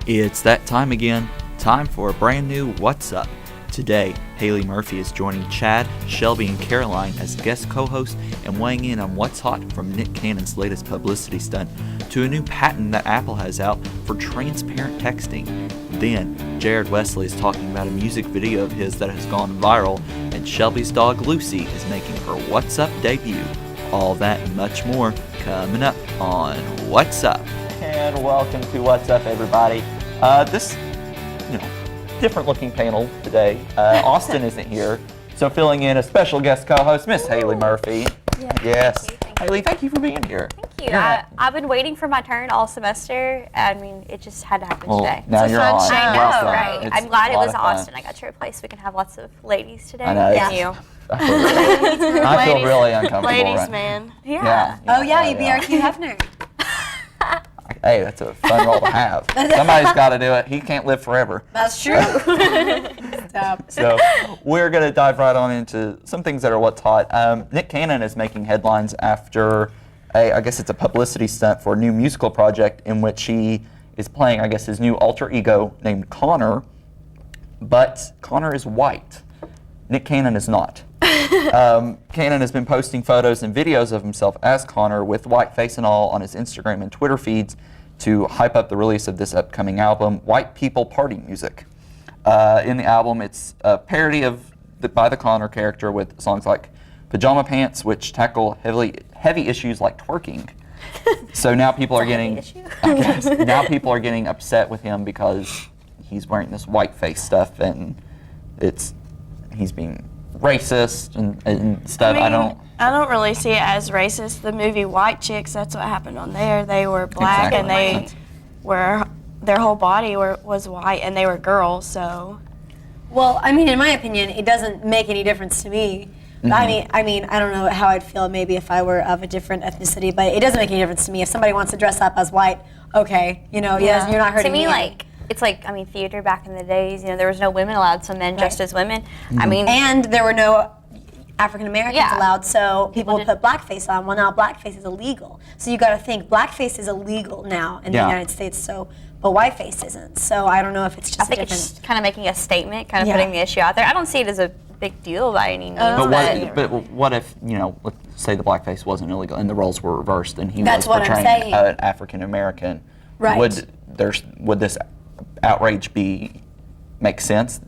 It's that time again. Time for a brand new What's Up. Today, Haley Murphy is joining Chad, Shelby, and Caroline as guest co-hosts and weighing in on what's hot from Nick Cannon's latest publicity stunt to a new patent that Apple has out for transparent texting. Then, Jared Wesley is talking about a music video of his that has gone viral, and Shelby's dog Lucy is making her What's Up debut. All that and much more coming up on What's Up. And welcome to What's Up, everybody. This, different looking panel today. Austin isn't here, so filling in a special guest co-host, Miss Haley Murphy. Yes. Haley, thank you for being here. Thank you. I've been waiting for my turn all semester. I mean, it just had to happen today. Now you're on. I know, Welcome. right? I'm glad it was Austin. I got to replace. We can have lots of ladies today. I know. Thank you. I feel really uncomfortable. Ladies, right? man. Yeah. You'd be our Hugh Hefner. Hey, that's a fun role to have. Somebody's got to do it. He can't live forever. That's true. Stop. So we're going to dive right on into some things that are what's hot. Nick Cannon is making headlines after, I guess it's a publicity stunt for a new musical project in which he is playing, I guess, his new alter ego named Connor. But Connor is white. Nick Cannon is not. Cannon has been posting photos and videos of himself as Connor with whiteface and all on his Instagram and Twitter feeds to hype up the release of this upcoming album, White People Party Music. In the album, it's a parody by the Connor character with songs like Pajama Pants, which tackle heavy issues like twerking. So now people are getting upset with him because he's wearing this whiteface stuff and he's being racist and stuff. I don't really see it as racist. The movie White Chicks, that's what happened on there. They were black and their whole body was white and they were girls, so. Well, I mean, in my opinion, it doesn't make any difference to me. Mm-hmm. I mean, I don't know how I'd feel maybe if I were of a different ethnicity, but it doesn't make any difference to me. If somebody wants to dress up as white, okay, you're not hurting me. To me, it's like, theater back in the days, there was no women allowed, so men dressed as women. Mm-hmm. And there were no African Americans allowed, so people would put blackface on. Well, now blackface is illegal. So you got to think, blackface is illegal now in the United States, but whiteface isn't. So I don't know if it's just it's just kind of making a statement, kind of putting the issue out there. I don't see it as a big deal by any means. But what if, let's say the blackface wasn't illegal and the roles were reversed and he was portraying an African American? Right. Would this outrage make sense?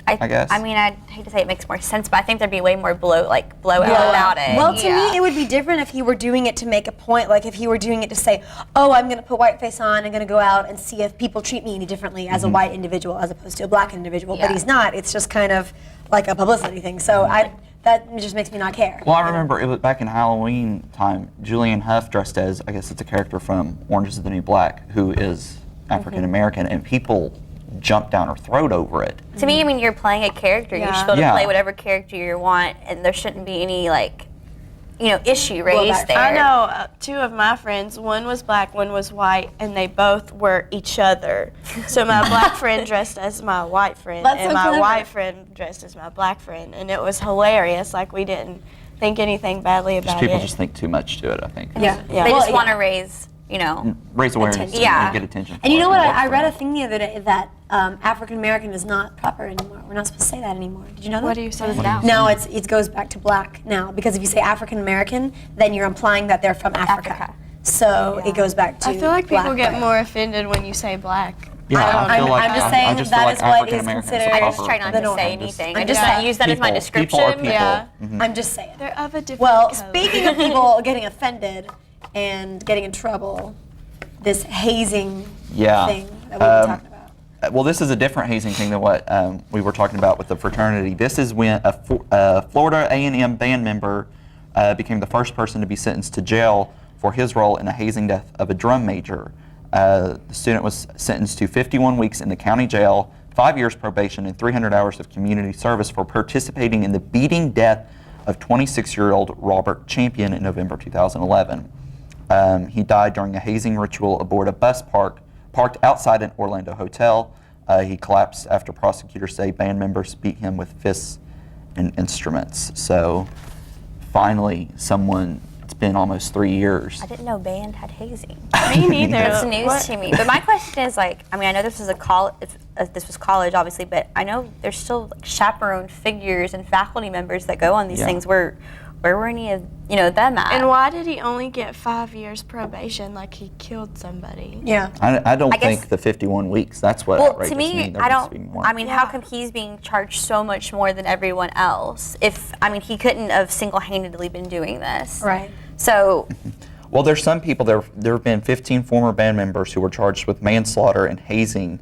I guess. I mean, I'd hate to say it makes more sense, but I think there'd be way more blowout about it. Well, to me, it would be different if he were doing it to make a point. Like if he were doing it to say, "Oh, I'm going to put whiteface on. I'm going to go out and see if people treat me any differently as a white individual as opposed to a black individual." But he's not. It's just kind of like a publicity thing. So that just makes me not care. Well, I remember it was back in Halloween time. Julianne Hough dressed as, I guess it's a character from Orange Is the New Black, who is African American, and people jump down her throat over it. To me, you're playing a character. You're supposed to play whatever character you want, and there shouldn't be any issue raised there. I know two of my friends. One was black, one was white, and they both were each other. So my black friend dressed as my white friend, and my white friend dressed as my black friend, and it was hilarious. Like we didn't think anything badly about People it. just think too much to it, I think. They just want to raise. Raise awareness and get attention. And you know what? I read a thing the other day that African American is not proper anymore. We're not supposed to say that anymore. Did you know that? What do you say now? No, it goes back to black now, because if you say African American, then you're implying that they're from Africa. So it goes back to I feel like people black. get more offended when you say black. Yeah, I'm just saying that is what is considered. I just try not to say anything. I just use that as my description. People are people. Yeah. Mm-hmm. I'm just saying. They're of a different color. Speaking of people getting offended and getting in trouble, this hazing thing that we've been talking about. Well, this is a different hazing thing than what we were talking about with the fraternity. This is when a Florida A&M band member became the first person to be sentenced to jail for his role in the hazing death of a drum major. The student was sentenced to 51 weeks in the county jail, 5 years probation, and 300 hours of community service for participating in the beating death of 26-year-old Robert Champion in November 2011. He died during a hazing ritual aboard a bus parked outside an Orlando hotel. He collapsed after prosecutors say band members beat him with fists and instruments. So finally, been almost 3 years. I didn't know band had hazing. Me neither. That's news to me. But my question is like, I mean, I know this was this was college, obviously, but I know there's still like chaperone figures and faculty members that go on these things. Where were any of them at? And why did he only get 5 years probation? Like he killed somebody. Yeah. I don't think the 51 weeks. That's what outrageous to me, There I needs to be don't. more. I mean, how come he's being charged so much more than everyone else? He couldn't have single-handedly been doing this. Right. So. Well, there's some people. There have been 15 former band members who were charged with manslaughter and hazing.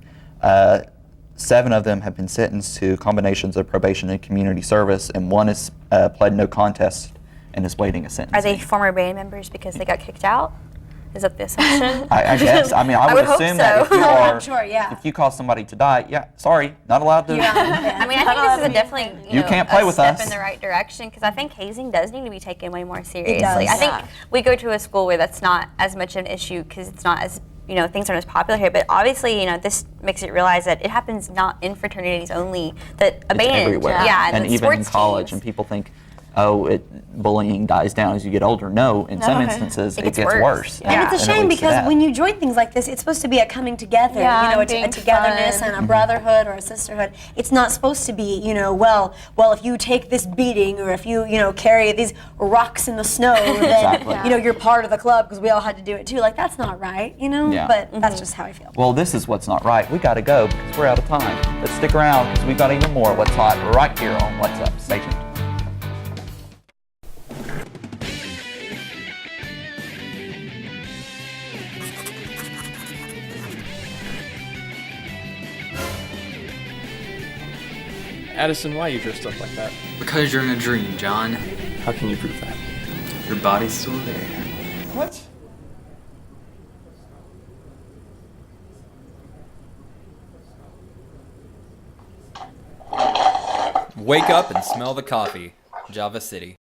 7 of them have been sentenced to combinations of probation and community service, and one has pled no contest and is waiting a sentence. Are they former band members because they got kicked out? Is that the assumption? I guess. I mean, I would hope assume so. that if you are, Sure, yeah. if you cause somebody to die, sorry, not allowed to. I mean, I think this is definitely You can't play a with step us. in the right direction because I think hazing does need to be taken way more seriously. does. I think we go to a school where that's not as much of an issue because it's not as things aren't as popular here. But obviously, this makes it realize that it happens not in fraternities only. That a It's band, everywhere. and even in sports college, teams. and people think, bullying dies down as you get older. No, in some instances, it gets worse. Yeah. And it's a And it shame leads to because death. when you join things like this, it's supposed to be a coming together, Yeah, a being togetherness fun. and a brotherhood or a sisterhood. It's not supposed to be, well, if you take this beating or if you, carry these rocks in the snow, then, Exactly. you're part of the club because we all had to do it too. Like, that's not right, Yeah. But that's just how I feel. Well, this is what's not right. We got to go because we're out of time. Let's stick around because we've got even more What's Hot right here on What's Up. Stay tuned. Addison, why are you dressed up like that? Because you're in a dream, John. How can you prove that? Your body's still there. What? Wake up and smell the coffee. Java City.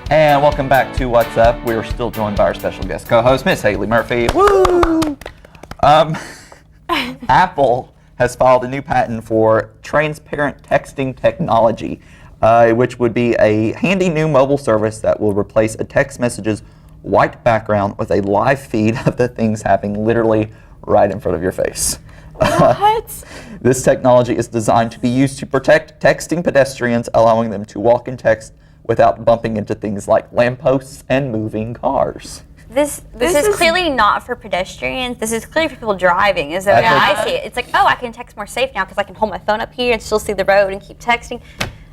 And welcome back to What's Up. We're still joined by our special guest co-host, Miss Haley Murphy. Woo! Apple has filed a new patent for transparent texting technology, which would be a handy new mobile service that will replace a text message's white background with a live feed of the things happening literally right in front of your face. What? This technology is designed to be used to protect texting pedestrians, allowing them to walk and text without bumping into things like lampposts and moving cars. This is clearly not for pedestrians. This is clearly for people driving. Is the way I see it. It's like, I can text more safe now because I can hold my phone up here and still see the road and keep texting.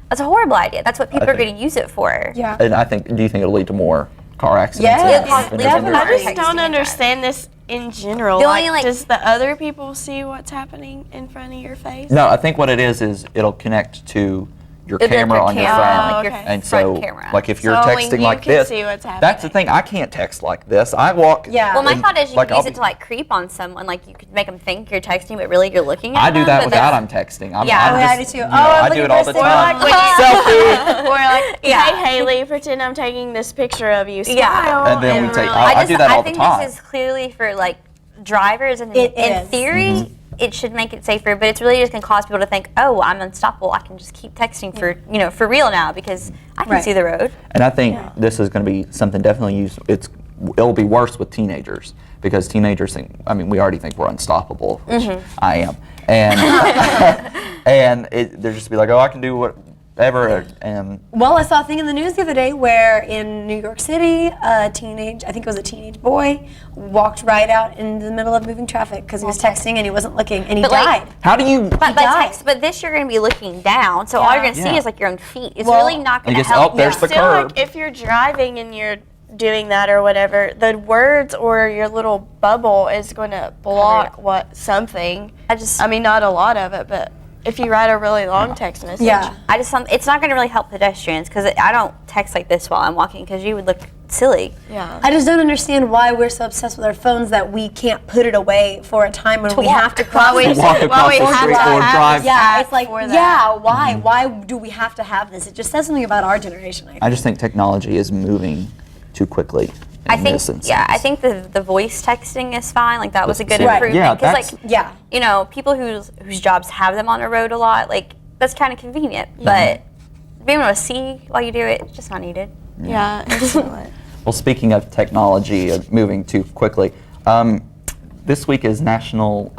That's a horrible idea. That's what people are going to use it for. Yeah. And do you think it'll lead to more car accidents? Yes. I just don't understand this in general. The only, does the other people see what's happening in front of your face? No, I think what it is it'll connect to your Like camera your on your camera, phone. like your and front so, camera. like if you're So only texting you like can this, see what's that's the thing. I can't text like this. I walk. Yeah. Well, my and, thought is you like, could use it to like creep on someone. Like you could make them think you're texting, but really you're looking at I them. do that but without that's- I'm texting. I'm, Yeah. I'm Oh, just, I do too. you know, I'm I do looking it all for the this time. Or like Selfie. Or like, Yeah. hey Haley, pretend I'm taking this picture of you. Smile. Yeah. And then we take- really- I do that all the think time. this is clearly for like drivers, and It in is. theory, Mm-hmm. it should make it safer. But it's really just gonna cause people to think, I'm unstoppable. I can just keep texting for real now because I can Right. see the road. And I think this is going to be something definitely used. It'll be worse with teenagers because teenagers think. I mean, we already think we're unstoppable, which I am, and they're just be like, I can do whatever. And Well, I saw a thing in the news the other day where in New York City, I think it was a teenage boy, walked right out in the middle of moving traffic because he was texting and he wasn't looking, and he But, like, died. how do you? But this you're gonna be looking down, so all you're gonna see Yeah. is like your own feet. It's Well, really not I gonna guess, help. there's the Still, curb. like, if you're driving and you're doing that or whatever, the words or your little bubble is going to block something. I mean, not a lot of it, but if you write a really long text message. Yeah. It's not gonna really help pedestrians because I don't text like this while I'm walking because you would look silly. Yeah. I just don't understand why we're so obsessed with our phones that we can't put it away for a time when we have to cross Why we- To walk across we the have street to or have drive. Yeah, it's like, for that. why? Why do we have to have this? It just says something about our generation, I think. I just think technology is moving too quickly. I in think, this instance. I think the voice texting is fine. Like that was a good Right. improvement. Yeah, Because that's- Yeah. people whose jobs have them on the road a lot, like that's kind of convenient. But being able to see while you do it, it's just not needed. Yeah. It's not. Well, speaking of technology, moving too quickly, this week is National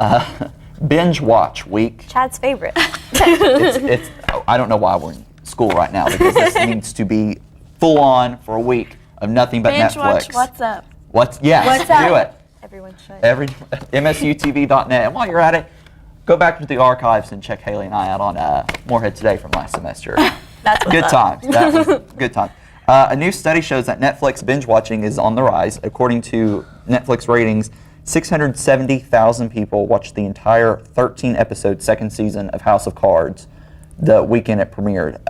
Binge Watch Week. Chad's favorite. I don't know why we're in school right now, because this needs to be full on for a week of nothing but Binge Netflix. watch What's Up. What's do it. Everyone should. MSUTV.net. And while you're at it, go back into the archives and check Haley and I out on Moorhead Today from last semester. That's Good times. That was good time. A new study shows that Netflix binge watching is on the rise. According to Netflix ratings, 670,000 people watched the entire 13-episode second season of House of Cards the weekend it premiered.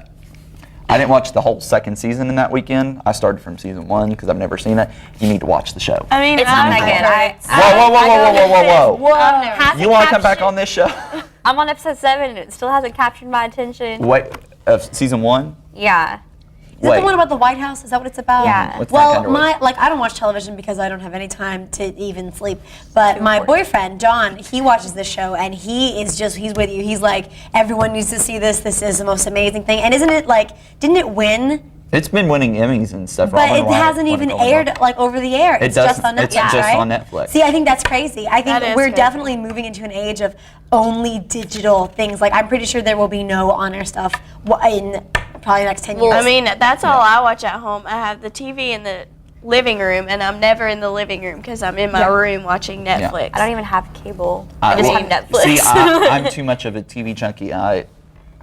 I didn't watch the whole second season in that weekend. I started from season 1 because I've never seen it. You need to watch the show. I mean, It's not that good. Whoa. You want to come back on this show? I'm on episode 7 and it still hasn't captured my attention. Wait, season 1? Yeah. Is that the one about the White House? Is that what it's about? Yeah. What's Well, that kind of I don't watch television because I don't have any time to even sleep. But my boyfriend, John, he watches this show and he's with you. He's like, everyone needs to see this. This is the most amazing thing. And isn't it didn't it win? It's been winning Emmys and stuff. But it hasn't even aired over the air. It's just on Netflix, It's just right? on Netflix. See, I think that's crazy. I That think is we're crazy. definitely moving into an age of only digital things. Like, I'm pretty sure there will be no on-air stuff in probably the next 10 years. I mean, that's all I watch at home. I have the TV in the living room, and I'm never in the living room because I'm in my room watching Netflix. I don't even have cable. I just have Netflix. See, I'm too much of a TV junkie.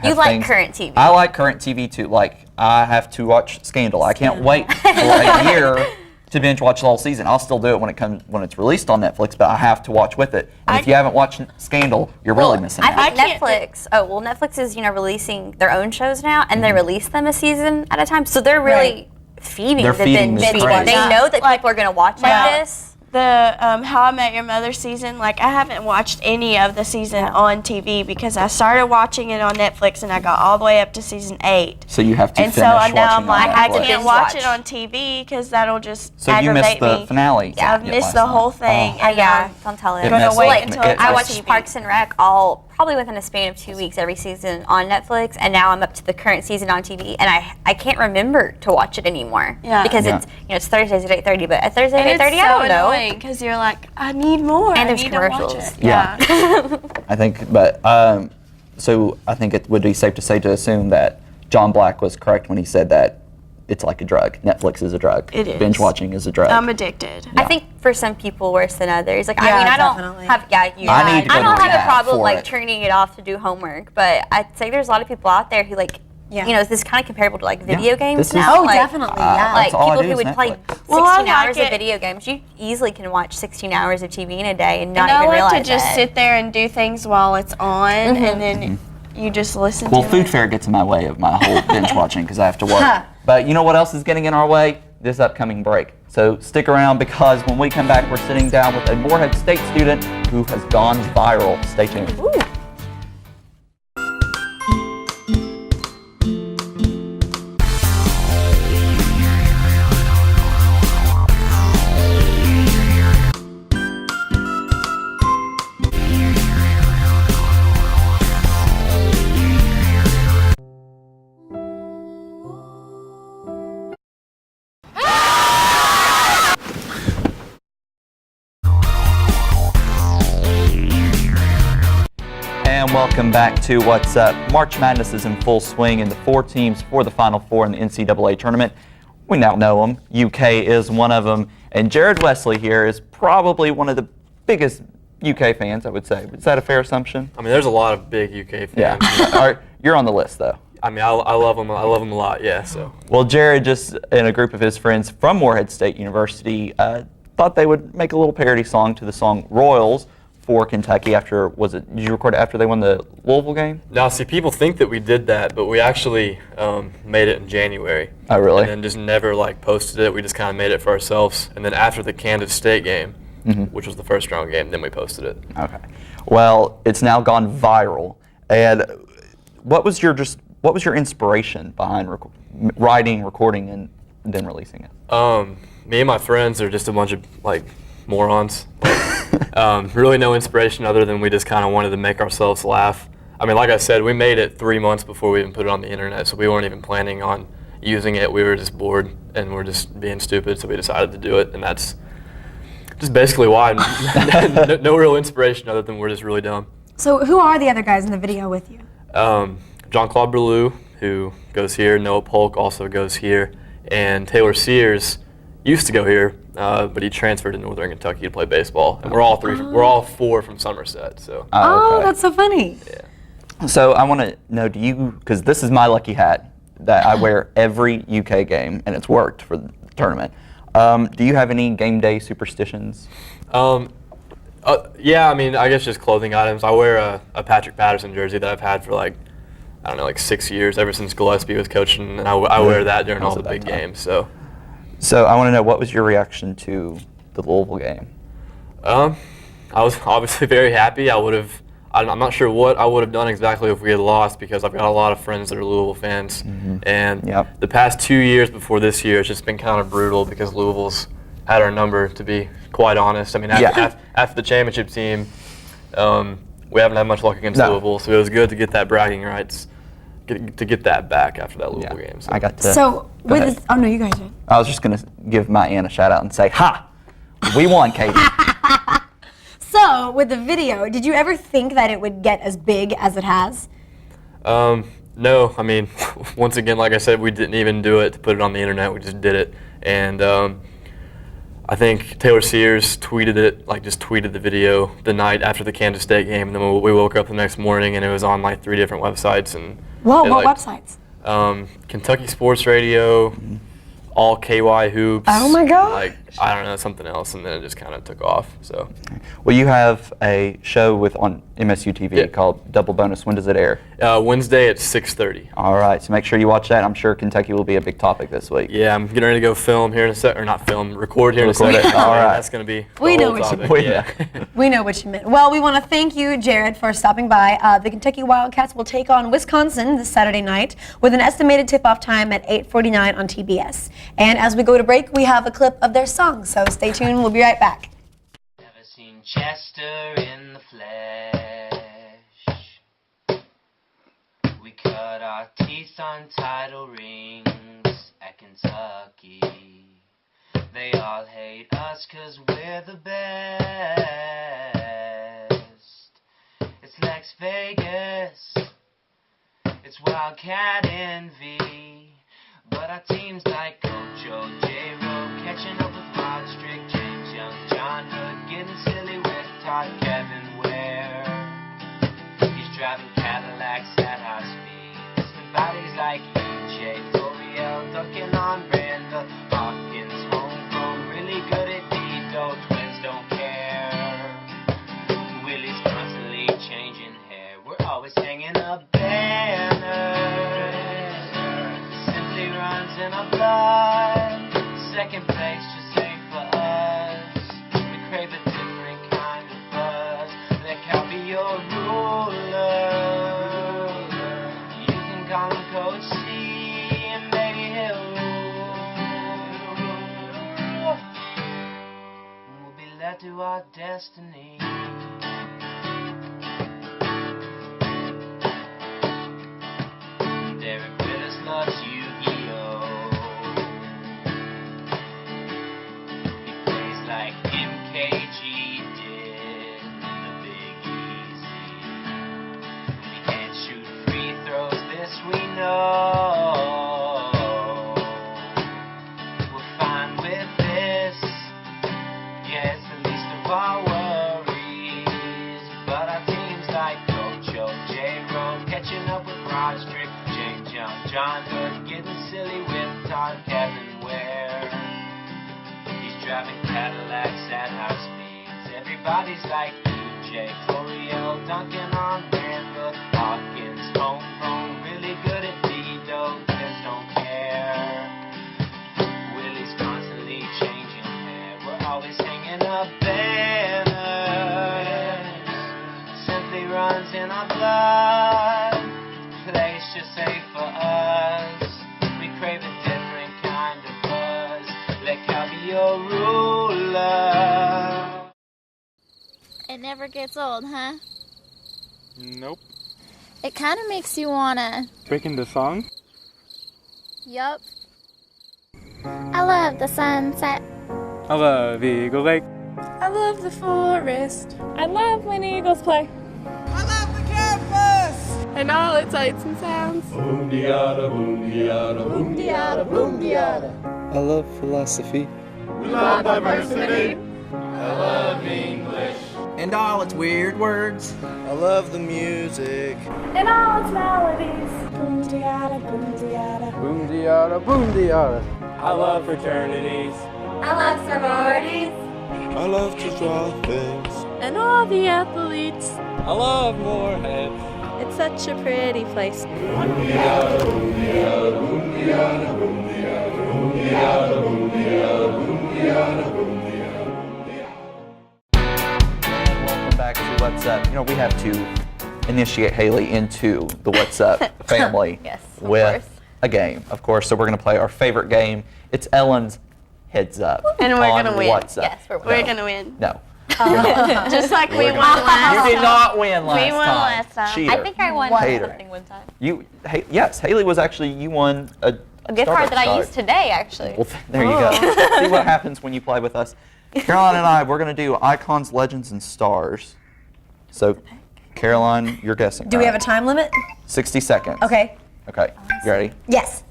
You like current TV. I like current TV too. Like, I have to watch Scandal. I can't wait for a year to binge watch the whole season. I'll still do it when it's released on Netflix, but I have to watch with it. And if you haven't watched Scandal, you're really missing out. I think Netflix. Netflix is releasing their own shows now, and they release them a season at a time. So they're really feeding They're the feeding binge. this They craze. know that people are going to watch like this. The How I Met Your Mother season, I haven't watched any of the season on TV because I started watching it on Netflix and I got all the way up to season 8. So you have to And finish so watching now I'm like, on I Netflix. can't watch it on TV because that'll just So you aggravate missed the me. finale. Yeah, I've missed the whole thing. Oh. And Don't tell it. It gonna messes- wait until it- I it- watched Parks and Rec probably within a span of 2 weeks every season on Netflix, and now I'm up to the current season on TV, and I can't remember to watch it anymore. Yeah. Because Yeah. it's Thursdays at 8:30, but at Thursday at And 8:30 it's I so don't know. annoying because you're like, I need more. And I there's need to watch commercials. it. Yeah. I think, but so I think it would be safe to assume that John Black was correct when he said that it's like a drug. Netflix is a drug. It is. Binge watching is a drug. I'm addicted. I think for some people worse than others. I Yeah, don't definitely. have you. I need to go I don't to have a rehab problem for it. turning it off to do homework, but I'd say there's a lot of people out there who this is kind of comparable to video games This is- now. Oh, definitely, yeah. Like That's all I people do who is would play Netflix. 16 Well, I like hours of it. video games. You easily can watch 16 hours of TV in a day and not And I even like realize to just it. sit there and do things while it's on, and then you just listen Well, to food it. fair gets in my way of my whole binge watching because I have to work. But you know what else is getting in our way? This upcoming break. So stick around because when we come back, we're sitting down with a Moorhead State student who has gone viral. Stay tuned. And welcome back to What's Up. March Madness is in full swing, and the 4 teams for the Final Four in the NCAA tournament. We now know them. UK is one of them. And Jared Wesley here is probably one of the biggest UK fans, I would say. Is that a fair assumption? I mean, there's a lot of big UK fans. Yeah. All right, you're on the list, though. I mean, I love them. I love them a lot. Yeah. So. Well, Jared, just and a group of his friends from Moorhead State University, thought they would make a little parody song to the song Royals for Kentucky after, did you record it after they won the Louisville game? Now, see, people think that we did that, but we actually made it in January. Oh, really? And then just never posted it. We just kind of made it for ourselves. And then after the Kansas State game, which was the first round game, then we posted it. Okay. Well, it's now gone viral. And what was your inspiration behind writing, recording, and then releasing it? Me and my friends are just a bunch of morons. Really no inspiration other than we just kind of wanted to make ourselves laugh. I mean, like I said, we made it 3 months before we even put it on the internet, so we weren't even planning on, using it. We were just bored and we're just being stupid, so we decided to do it, and that's just basically why. No real inspiration other than we're just really dumb. So who are the other guys in the video with you? Jean-Claude Berlou, who goes here. Noah Polk also goes here. And Taylor Sears used to go here, but he transferred to Northern Kentucky to play baseball. And we're all four from Somerset. So. Oh, okay. that's so funny. Yeah. So I want to know, do you, because this is my lucky hat that I wear every UK game, and it's worked for the tournament. Do you have any game day superstitions? Yeah, I mean, I guess just clothing items. I wear a Patrick Patterson jersey that I've had for like 6 years, ever since Gillespie was coaching, and I wear that during all the big games. So I want to know, what was your reaction to the Louisville game? I was obviously very happy. I'm not sure what I would have done exactly if we had lost, because I've got a lot of friends that are Louisville fans, and the past 2 years before this year, it's just been kind of brutal because Louisville's had our number, to be quite honest. I mean, after the championship team, we haven't had much luck against Louisville, so it was good to get that bragging rights, to get that back after that Louisville game. So. I got to. So with this, oh no, you guys did. I was just gonna give my aunt a shout out and say, "Ha, we won, Katie." So with the video, did you ever think that it would get as big as it has? No, I mean, once again, like I said, we didn't even do it to put it on the internet. We just did it, and I think Taylor Sears tweeted the video the night after the Kansas State game, and then we woke up the next morning and it was on like 3 different websites. And whoa, what websites? Kentucky Sports Radio, All KY Hoops. Oh my God! Like, I don't know, something else, and then it just kind of took off. So. Well, you have a show on MSU TV called Double Bonus. When does it air? Wednesday at 6:30. All right, so make sure you watch that. I'm sure Kentucky will be a big topic this week. Yeah, I'm getting ready to go film here in a sec, or not film, record here in a second. All right, that's going to be. We know what you meant. We know what you meant. Well, we want to thank you, Jared, for stopping by. The Kentucky Wildcats will take on Wisconsin this Saturday night with an estimated tip-off time at 8:49 on TBS. And as we go to break, we have a clip of their song, so stay tuned. We'll be right back. Never seen Chester in the flesh. We cut our teeth on title rings at Kentucky. They all hate us 'cause we're the best. It's Las Vegas. It's Wildcat envy. But our team's like Coach O.J. Rowe, catching up with Rod Strick, James Young, John Hood, getting silly with Todd Kevin Ware. He's driving Cadillacs at high speeds. The bodies like E.J. L'Oreal, ducking on Randall Hawkins, homegrown, really good at Dido, twins don't care. Willie's constantly changing hair, we're always hanging up banners. Runs in our blood. Second place just ain't for us. We crave a different kind of buzz. Let Cal be your ruler. You can call him Coach C, and maybe he'll rule. We'll be led to our destiny. Derek Willis loves you. Like MKG did the Big Easy. We can't shoot free throws, this we know. We're fine with this. Yeah, it's the least of our worries. But our team's like Coach O.J. Rowe, catching up with Rod Strick, James Young, John Hood, getting silly with Todd Kevin Ware. Driving Cadillacs at high speeds. Everybody's like E.J. L'Oreal, dunking on Randall Hawkins, homegrown, really good at Dido, kids don't care. Willie's constantly changing hair, we're always hanging up banners. Simply runs in our blood. Place just ain't for us. We crave a different kind of buzz. Let Cal be your ruler. It never gets old, huh? Nope. It kind of makes you wanna... Break into song? Yup. I love the sunset. I love Eagle Lake. I love the forest. I love when eagles play. I love the campus! And all its sights and sounds. Boom-de-yada, boom-de-yada, boom-de-yada, boom-de-yada. I love philosophy. We love diversity. I love English. And all its weird words. I love the music. And all its melodies. Boom-de-yada, boom-de-yada. Boom-de-yada, boom-de-yada. I love fraternities. I love sororities. I love to draw things. And all the athletes. I love Moorhead. It's such a pretty place. Boom-de-yada, boom-de-yada, boom-de-yada, boom-de-yada, boom-de-yada, boom-de-yada, boom-de-yada, boom-de-yada. Welcome back to What's Up. You know, we have to initiate Haley into the What's Up family Yes, of with course. a game, of course. So we're going to play our favorite game. It's Ellen's Heads Up. And we're on gonna win. What's Up. Yes, we're We're gonna win. No. Just like we won last You time. did not win last time. We won last time. Cheater. I think I won Hater. something one time. Yes, Haley was actually, you won a A gift card that I Starbucks used today, actually. Well, there you go. See what happens when you play with us. Caroline and I, we're going to do icons, legends, and stars. So, Caroline, you're guessing. Do we right? have a time limit? 60 seconds. Okay. Okay. You ready? Yes.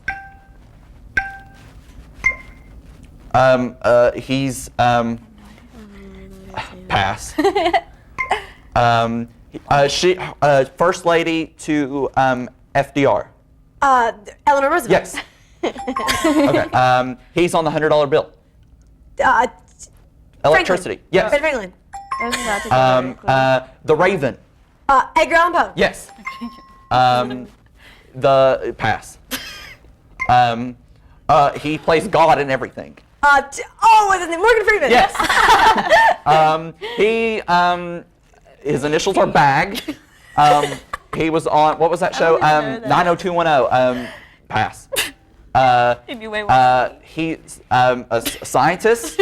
He's pass. She first lady to FDR. Eleanor Roosevelt. Yes. Okay. He's on the $100 bill. Electricity. Franklin. Yes. Ben Franklin. The Raven. Edgar Allan Poe. Yes. The pass. He plays God in everything. What's his name? Morgan Freeman. Yes. His initials are Bag. He was on, what was that show? 90210. Pass. He's a scientist.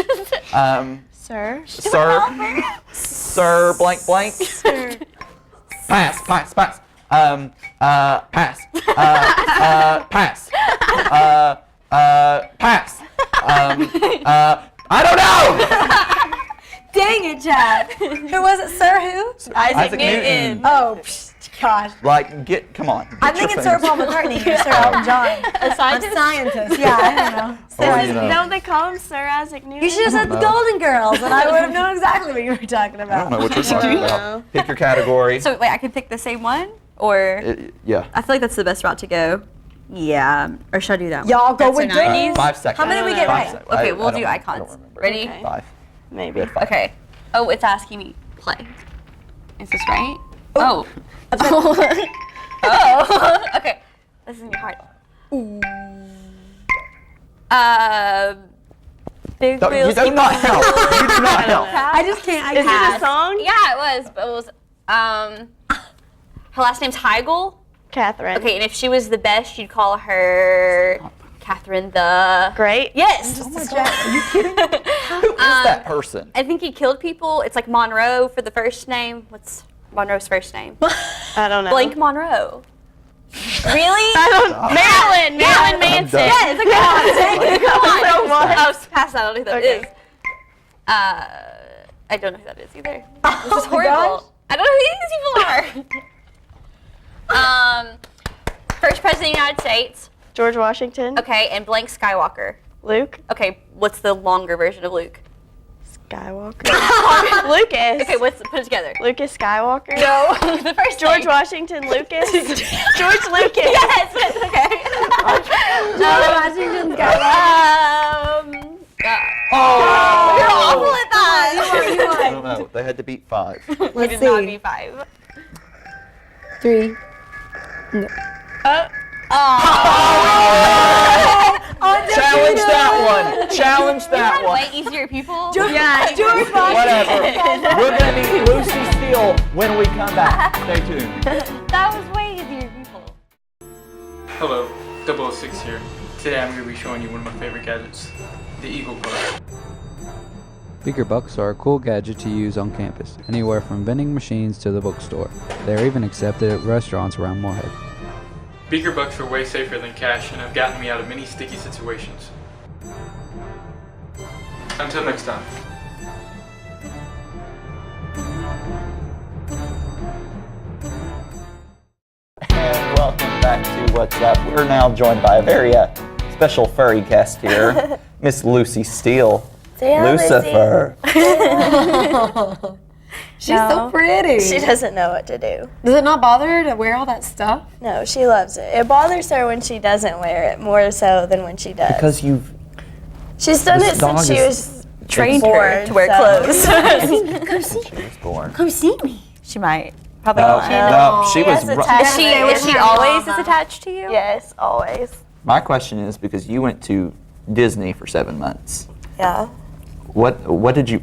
Sir. Sir blank blank. Pass. Pass. Pass. Pass. Pass. Pass. I don't know. Dang it, Chad. Who was it? Sir who? Isaac Newton. Oh, gosh. Like, come on. I'm thinking Sir Paul McCartney or Sir Elton John. A scientist? A scientist. Yeah, I don't know. Don't they call him Sir Isaac Newton? You should have said the Golden Girls, and I would have known exactly what you were talking I about. don't know what you're talking about. Pick your category. So wait, I can pick the same one, or Yeah. I feel like that's the best route to go. Yeah, or should I do that one? Y'all go with 90s? 5 seconds. How many did we get right? Okay, we'll do I icons. don't remember. Ready? Okay. 5. Maybe. We had 5. Okay. Oh, it's asking me play. Is this right? Oh. Oh. Okay. This is gonna be hard. Big No, wheels. you do not help. You do not help. I just can't. I Is it can't. a song? Yeah, it was. But it was. Her last name's Heigl. Catherine. Okay, and if she was the best, you'd call her Catherine the Great. Yes. Oh my God. Are you kidding? Who is that person? I think he killed people. It's like Monroe for the first name. What's Monroe's first name? I don't know. Blank Monroe. Really? Marilyn Manson. Yeah, it's like, come on. So what? Oh, pass that. I don't know who that Okay. is. I don't know who that is either. Oh This is my horrible. gosh. I don't know who these people are. First president of the United States. George Washington. Okay, and blank Skywalker. Luke. Okay, what's the longer version of Luke? Skywalker. Lucas. Okay, put it together. Lucas Skywalker. No, the first George name. Washington Lucas. George Lucas. Yes, okay. George Washington You're awful at that. I don't know. They had to beat 5. You Let's did not see. be 5. 3. Challenge that one. Challenge that one. Way easier people. Yeah, George Whatever. We're going to meet Lucy Steele when we come back. Stay tuned. That was way easier people. Hello, 006 here. Today I'm going to be showing you one of my favorite gadgets, the Eagle Card. Bigger bucks are a cool gadget to use on campus, anywhere from vending machines to the bookstore. They are even accepted at restaurants around Moorhead. Beaker bucks are way safer than cash and have gotten me out of many sticky situations. Until next time. And welcome back to What's Up. We're now joined by a very special furry guest here, Miss Lucy Steele. Lucifer. She's so pretty. She doesn't know what to do. Does it not bother her to wear all that stuff? No, she loves it. It bothers her when she doesn't wear it more so than when she does. Because she's done it since she was trained born, her to wear clothes. Come see. She was born. Come see me. She might. Probably No, not. no, she was. Is she always as attached to you? Yes, always. My question is because you went to Disney for 7 months. Yeah. What did you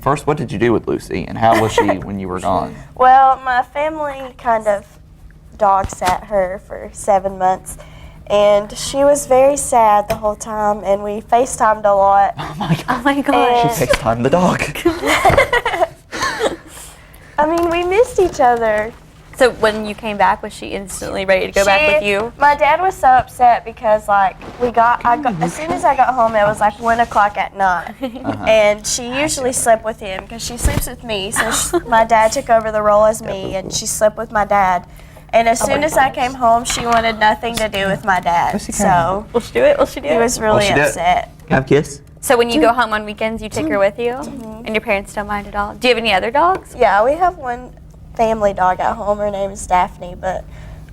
do with Lucy, and how was she when you were gone? Well, my family kind of dog sat her for 7 months, and she was very sad the whole time, and we FaceTimed a lot. Oh my god. Oh my gosh. She FaceTimed the dog. I mean, we missed each other. So when you came back, was she instantly ready to go back with you? My dad was so upset because like as soon as I got home, it was like 1 o'clock at night, and she usually slept with him because she sleeps with me. So my dad took over the role as me, and she slept with my dad. And as soon as I came home, she wanted nothing to do with my dad. So Will she do it? Will she do it? he was really upset. Have a kiss? So when you go home on weekends, you take her with you? And your parents don't mind at all? Do you have any other dogs? Yeah, we have one family dog at home. Her name is Daphne, but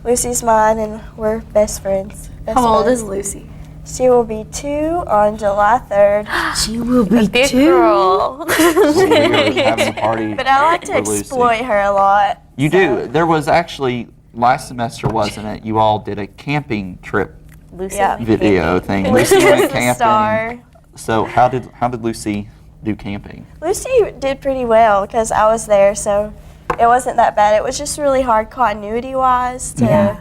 Lucy's mine, and we're best friends. How old is Lucy? She will be 2 on July 3rd. She will be Big 2. girl. We're having a party. But I like to for Lucy. exploit her a lot. You do. There was actually last semester, wasn't it? You all did a camping trip Lucy. video thing. Lucy Lucy was went the camping. star. So how did Lucy do camping? Lucy did pretty well because I was there, so it wasn't that bad. It was just really hard continuity-wise to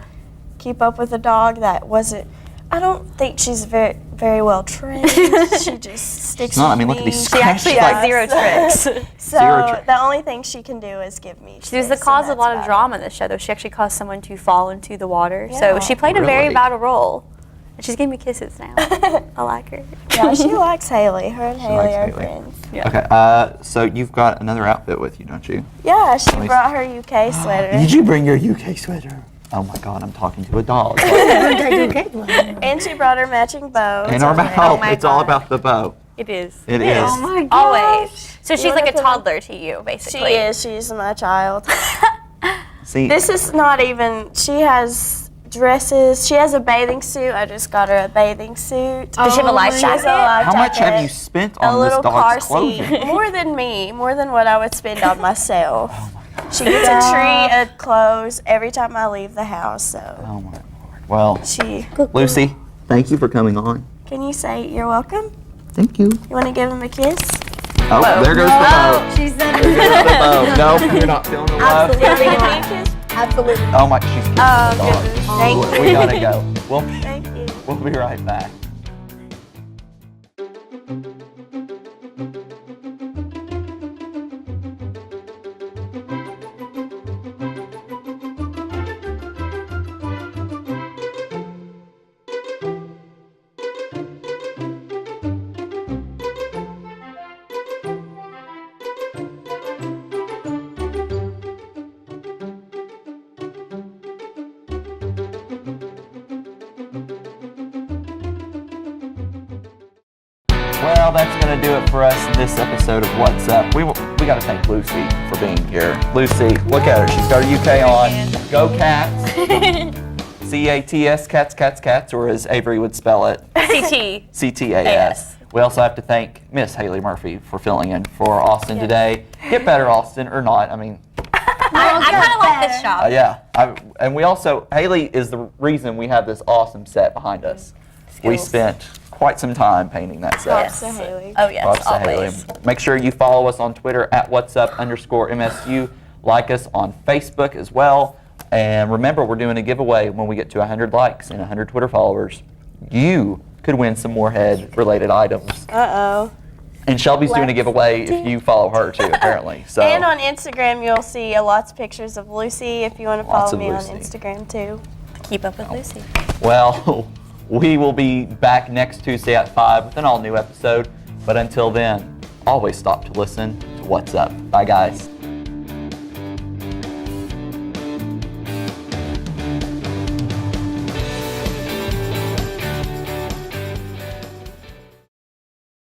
keep up with a dog that wasn't. I don't think she's very well trained. She just sticks with me. Look at these She actually has zero tricks. So the only thing she can do is give me. She was the cause of a lot of drama in this show, though. She actually caused someone to fall into the water. So she played a very vital role. And she's giving me kisses now. I like her. Yeah, she likes Haley. Her and Haley are friends. Yeah. Okay, so you've got another outfit with you, don't you? Yeah, she brought her UK sweater. Did you bring your UK sweater? Oh my god, I'm talking to a dog. And she brought her matching bow. And our bow. It's all about the bow. It is. It is. Oh my gosh. Always. So she's like a toddler to you, basically. She is. She's my child. See, This is not even. She has dresses. She has a bathing suit. I just got her a bathing suit. Does she have a life She has jacket? a life how much jacket, have you spent a on this little car dog's clothing? seat. More than me. More than what I would spend on myself. She gets a tree of clothes every time I leave the house. So Oh my lord. Well, Lucy, thank you for coming on. can you say you're welcome? Thank you. You want to give him a kiss? Oh, there goes the bow. She said There goes the bow. No, you're not feeling the love. Absolutely. Oh my, she's kissing the dog. Thank you. We gotta go. Thank you. We'll be right back. Well, that's going to do it for us in this episode of What's Up. We got to thank Lucy for being here. Lucy, look at her. She's got her UK on. Go Cats. C-A-T-S, cats, or as Avery would spell it, C-T-A-S. We also have to thank Miss Haley Murphy for filling in for Austin today. Get better, Austin, or not. I mean, I kind of like this shop. yeah. And we also, Haley is the reason we have this awesome set behind us. We spent quite some time painting that set. Props to Haley. Oh, yes, Props to always. Haley. Make sure you follow us on Twitter at whatsup_MSU. Like us on Facebook as well. And remember, we're doing a giveaway when we get to 100 likes and 100 Twitter followers. You could win some Moorhead related items. Uh-oh. And Shelby's doing a giveaway if you follow her too, apparently. So. And on Instagram, you'll see lots of pictures of Lucy if you want to Lots follow of me on Lucy. Instagram too. Keep Up with Lucy. Well, we will be back next Tuesday at 5 with an all-new episode. But until then, always stop to listen to What's Up. Bye, guys.